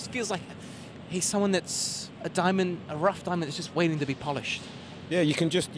just feels like he's someone that's a diamond, a rough diamond that's just waiting to be polished. Yeah, you can just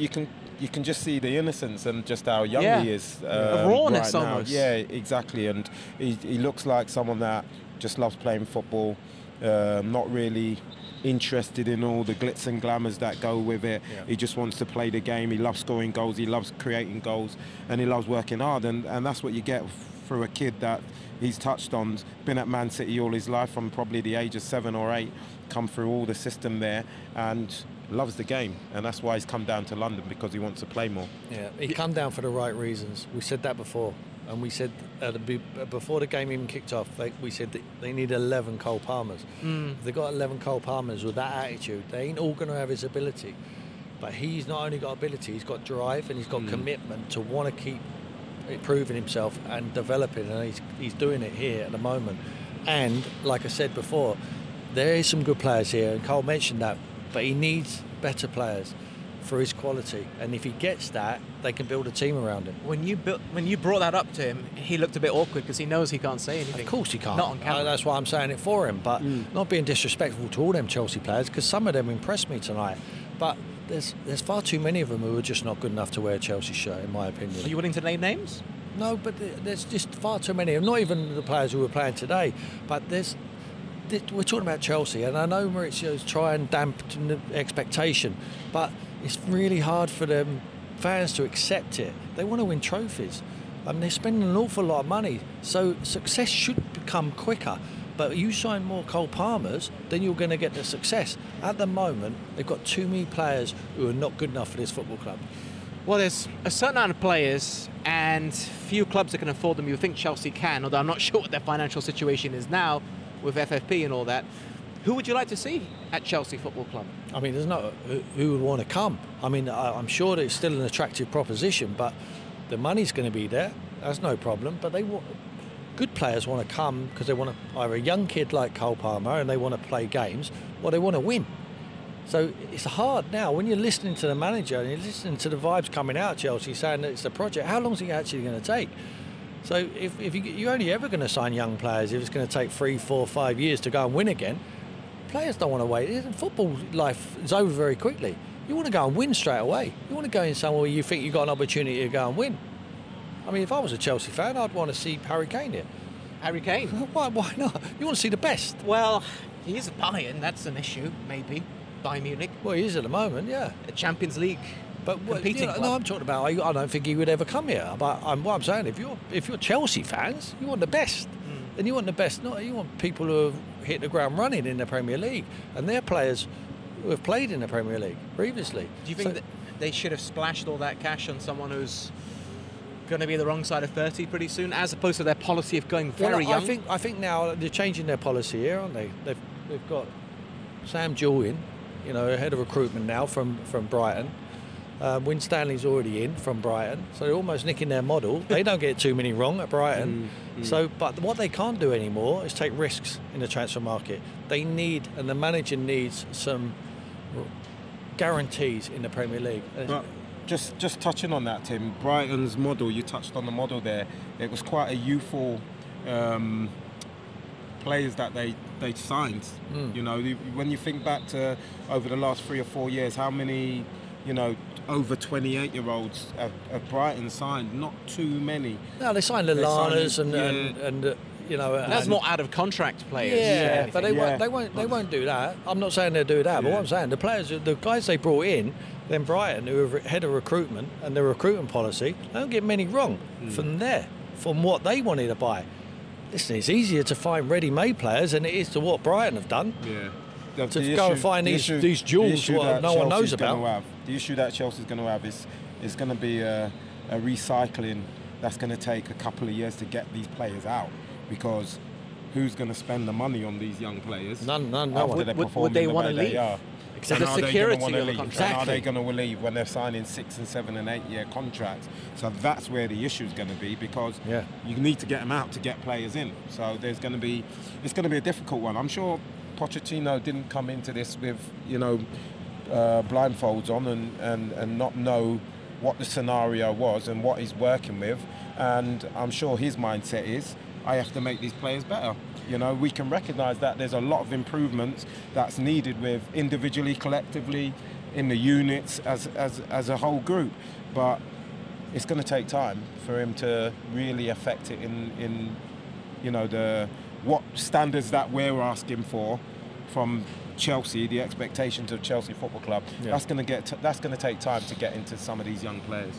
see the innocence and just how young he is. A rawness right almost. Now. Yeah, exactly. And he looks like someone that just loves playing football, not really interested in all the glitz and glamours that go with it. Yeah. He just wants to play the game. He loves scoring goals. He loves creating goals, and he loves working hard. And that's what you get through a kid that he's touched on. Been at Man City all his life from probably the age of 7 or 8. Come through all the system there and loves the game, and that's why he's come down to London, because he wants to play more. Yeah, he come down for the right reasons. We said that before, and we said before the game even kicked off, we said that they need 11 Cole Palmers. If they've got 11 Cole Palmers with that attitude, they ain't all going to have his ability. But he's not only got ability, he's got drive and he's got commitment to want to keep improving himself and developing, and he's doing it here at the moment. And like I said before, there is some good players here, and Cole mentioned that, but he needs better players for his quality, and if he gets that, they can build a team around him. When you brought that up to him, he looked a bit awkward because he knows he can't say anything. Of course he can't. Not on camera. That's why I'm saying it for him, but not being disrespectful to all them Chelsea players, because some of them impressed me tonight. But there's far too many of them who are just not good enough to wear a Chelsea shirt, in my opinion. Are you willing to name names? No, but there's just far too many. Not even the players who were playing today, but we're talking about Chelsea, and I know Maurizio's trying and dampen the expectation, but it's really hard for them fans to accept it. They want to win trophies, and they're spending an awful lot of money, so success should become quicker. But you sign more Cole Palmers, then you're going to get the success. At the moment, they've got too many players who are not good enough for this football club. Well, there's a certain amount of players, and few clubs that can afford them. You think Chelsea can, although I'm not sure what their financial situation is now with FFP and all that. Who would you like to see at Chelsea Football Club? I mean, there's no who would want to come. I mean, I'm sure that it's still an attractive proposition, but the money's going to be there. That's no problem. But good players want to come because they want to, either a young kid like Cole Palmer, and they want to play games, or they want to win. So it's hard now when you're listening to the manager and you're listening to the vibes coming out of Chelsea saying that it's a project. How long is it actually going to take? So if you're only ever going to sign young players if it's going to take 3, 4, 5 years to go and win again, players don't want to wait. Football life is over very quickly. You want to go and win straight away. You want to go in somewhere where you think you've got an opportunity to go and win. I mean, if I was a Chelsea fan, I'd want to see Harry Kane here. Harry Kane? Why not? You want to see the best. Well, he is a Bayern. That's an issue, maybe. Bayern Munich. Well, he is at the moment, yeah. A Champions League. But no, I'm talking about. I don't think he would ever come here. But what I'm saying, if you're Chelsea fans, you want the best, and you want the best. You want people who have hit the ground running in the Premier League, and they're players who have played in the Premier League previously. Do you think that they should have splashed all that cash on someone who's going to be the wrong side of 30 pretty soon, as opposed to their policy of going very young? I think now they're changing their policy here, aren't they? They've got Sam Julian, head of recruitment now from Brighton. Win Stanley's already in from Brighton, so they're almost nicking their model. They don't get too many wrong at Brighton. But what they can't do anymore is take risks in the transfer market. They need, and the manager needs, some guarantees in the Premier League. But just touching on that, Tim, Brighton's model, you touched on the model there. It was quite a youthful players that they signed. When you think back to over the last 3 or 4 years, how many over 28-year-olds have Brighton signed? Not too many. No, they signed Lallana's and that's more out of contract players. Yeah, but they won't do that. I'm not saying they'll do that, but what I'm saying, the guys they brought in, then Brighton, who are head of recruitment and their recruitment policy, they don't get many wrong from what they wanted to buy. Listen, it's easier to find ready-made players than it is to what Brighton have done. Yeah. To go and find these jewels what no one knows about. The issue that Chelsea's going to have is going to be a recycling that's going to take a couple of years to get these players out, because who's going to spend the money on these young players? None. Would they want to leave? Except the security of the contract. Exactly. Are they going to leave when they're signing 6 and 7 and 8 year contracts? So that's where the issue is going to be, because you need to get them out to get players in. So it's going to be a difficult one. I'm sure Pochettino didn't come into this with blindfolds on and not know what the scenario was and what he's working with, and I'm sure his mindset is, I have to make these players better. You know, we can recognise that there's a lot of improvements that's needed with individually, collectively, in the units as a whole group, but it's going to take time for him to really affect it in you know, what standards that we're asking for from Chelsea, the expectations of Chelsea Football Club. That's going to take time to get into some of these young players.